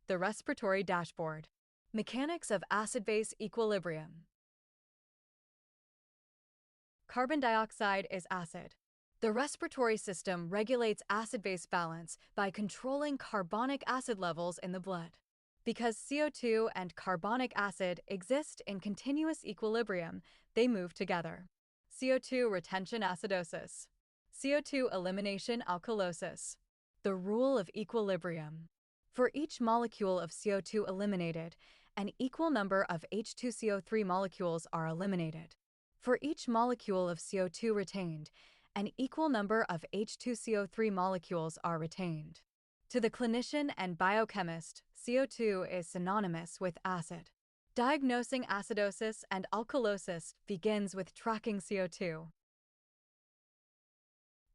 The respiratory dashboard. Mechanics of acid-base equilibrium. Carbon dioxide is acid. The respiratory system regulates acid-base balance by controlling carbonic acid levels in the blood. Because CO2 and carbonic acid exist in continuous equilibrium, they move together. CO2 retention acidosis. CO2 elimination alkalosis. The rule of equilibrium. For each molecule of CO2 eliminated, an equal number of H2CO3 molecules are eliminated. For each molecule of CO2 retained, an equal number of H2CO3 molecules are retained. To the clinician and biochemist, CO2 is synonymous with acid. Diagnosing acidosis and alkalosis begins with tracking CO2.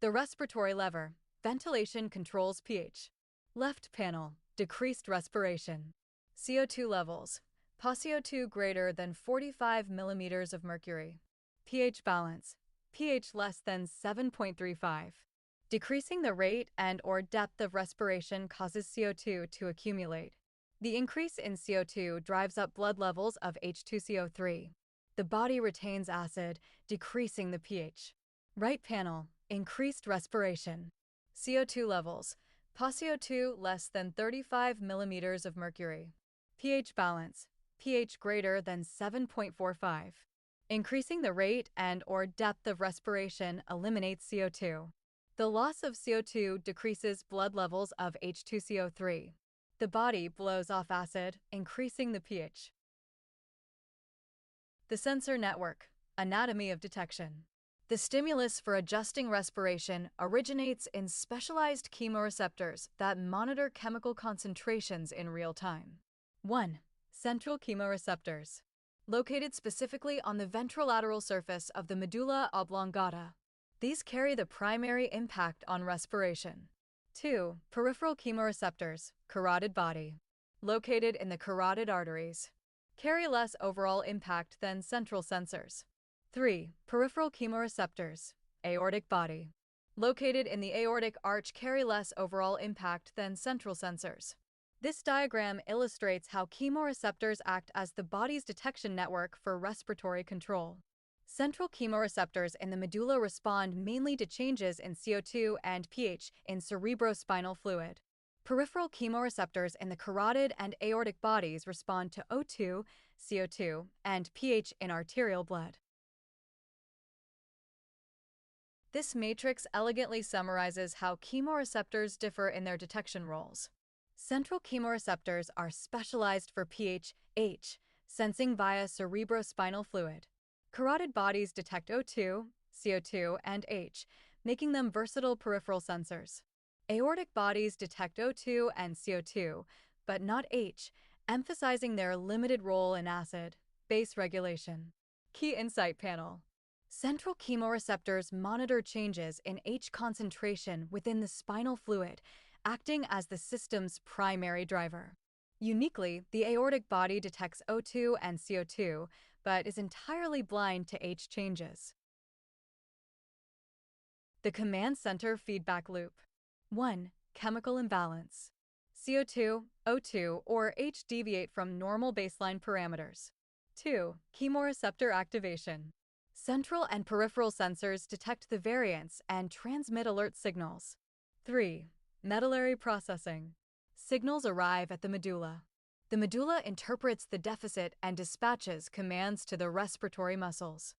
The respiratory lever. Ventilation controls pH. Left panel. Decreased respiration. CO2 levels. PaCO2 greater than 45 millimeters of mercury. pH balance. pH less than 7.35. Decreasing the rate and/or depth of respiration causes CO2 to accumulate. The increase in CO2 drives up blood levels of H2CO3. The body retains acid, decreasing the pH. Right panel. Increased respiration. CO2 levels. PaCO2 less than 35 millimeters of mercury. pH balance. pH greater than 7.45. Increasing the rate and/or depth of respiration eliminates CO2. The loss of CO2 decreases blood levels of H2CO3. The body blows off acid, increasing the pH. The sensor network. Anatomy of detection. The stimulus for adjusting respiration originates in specialized chemoreceptors that monitor chemical concentrations in real time. 1. Central chemoreceptors. Located specifically on the ventrolateral surface of the medulla oblongata. These carry the primary impact on respiration. 2. Peripheral chemoreceptors, carotid body. Located in the carotid arteries. Carry less overall impact than central sensors. 3. Peripheral chemoreceptors, aortic body. Located in the aortic arch, carry less overall impact than central sensors. This diagram illustrates how chemoreceptors act as the body's detection network for respiratory control. Central chemoreceptors in the medulla respond mainly to changes in CO2 and pH in cerebrospinal fluid. Peripheral chemoreceptors in the carotid and aortic bodies respond to O2, CO2, and pH in arterial blood. This matrix elegantly summarizes how chemoreceptors differ in their detection roles. Central chemoreceptors are specialized for pH, H, sensing via cerebrospinal fluid. Carotid bodies detect O2, CO2, and H, making them versatile peripheral sensors. Aortic bodies detect O2 and CO2, but not H, emphasizing their limited role in acid-base regulation. Key Insight Panel. Central chemoreceptors monitor changes in H concentration within the spinal fluid, acting as the system's primary driver. Uniquely, the aortic body detects O2 and CO2, but is entirely blind to H changes. The command center feedback loop. 1. Chemical imbalance. CO2, O2, or H deviate from normal baseline parameters. 2. Chemoreceptor activation. Central and peripheral sensors detect the variance and transmit alert signals. 3. Medullary processing. Signals arrive at the medulla. The medulla interprets the deficit and dispatches commands to the respiratory muscles.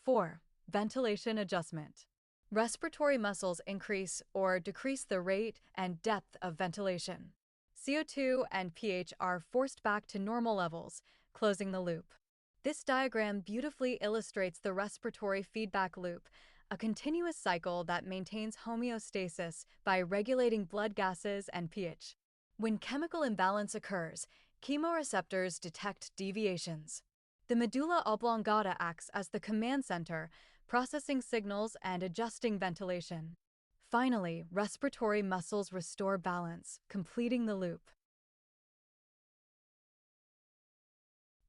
4. Ventilation adjustment. Respiratory muscles increase or decrease the rate and depth of ventilation. CO2 and pH are forced back to normal levels, closing the loop. This diagram beautifully illustrates the respiratory feedback loop, a continuous cycle that maintains homeostasis by regulating blood gases and pH. When chemical imbalance occurs, chemoreceptors detect deviations. The medulla oblongata acts as the command center, processing signals and adjusting ventilation. Finally, respiratory muscles restore balance, completing the loop.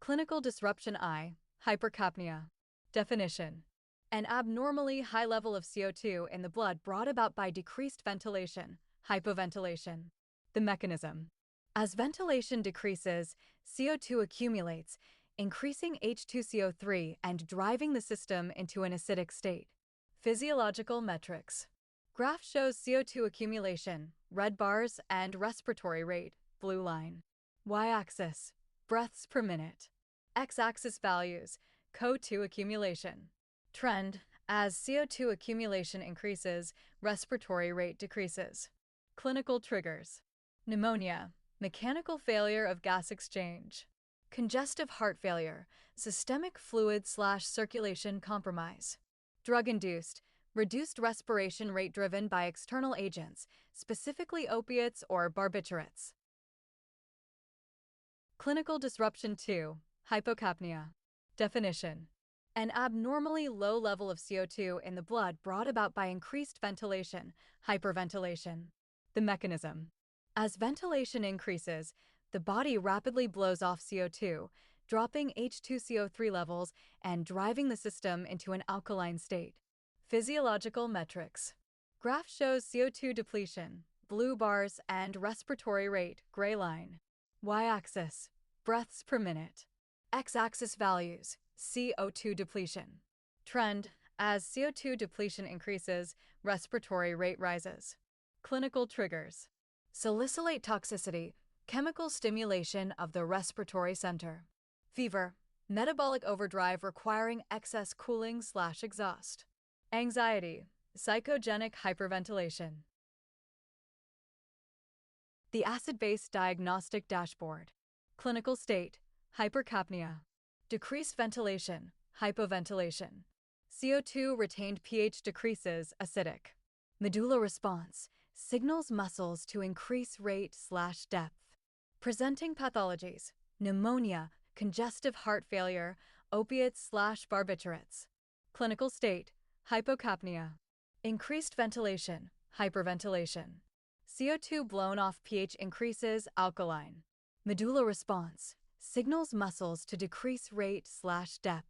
Clinical disruption I. Hypercapnia. Definition. An abnormally high level of CO2 in the blood brought about by decreased ventilation, hypoventilation. The mechanism. As ventilation decreases, CO2 accumulates, increasing H2CO3 and driving the system into an acidic state. Physiological metrics. Graph shows CO2 accumulation, red bars, and respiratory rate, blue line. Y-axis, breaths per minute. X-axis values, CO2 accumulation. Trend, as CO2 accumulation increases, respiratory rate decreases. Clinical triggers. Pneumonia, mechanical failure of gas exchange. Congestive heart failure, systemic fluid/circulation compromise. Drug-induced, reduced respiration rate driven by external agents, specifically opiates or barbiturates. Clinical disruption 2, hypocapnia. Definition: an abnormally low level of CO2 in the blood brought about by increased ventilation, hyperventilation. The mechanism: as ventilation increases, the body rapidly blows off CO2, dropping H2CO3 levels and driving the system into an alkaline state. Physiological metrics. Graph shows CO2 depletion, blue bars, and respiratory rate, gray line. Y-axis, breaths per minute. X-axis values, CO2 depletion. Trend, as CO2 depletion increases, respiratory rate rises. Clinical triggers. Salicylate toxicity, chemical stimulation of the respiratory center. Fever, metabolic overdrive requiring excess cooling/exhaust. Anxiety, psychogenic hyperventilation. The acid-base diagnostic dashboard. Clinical state, hypercapnia. Decreased ventilation, hypoventilation. CO2 retained pH decreases, acidic. Medulla response, signals muscles to increase rate/depth. Presenting pathologies, pneumonia, congestive heart failure, opiates/barbiturates. Clinical state, hypocapnia. Increased ventilation, hyperventilation. CO2 blown off pH increases, alkaline. Medulla response, signals muscles to decrease rate/depth.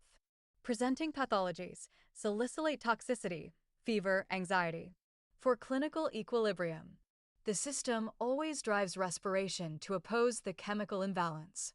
Presenting pathologies, salicylate toxicity, fever, anxiety. For clinical equilibrium, the system always drives respiration to oppose the chemical imbalance.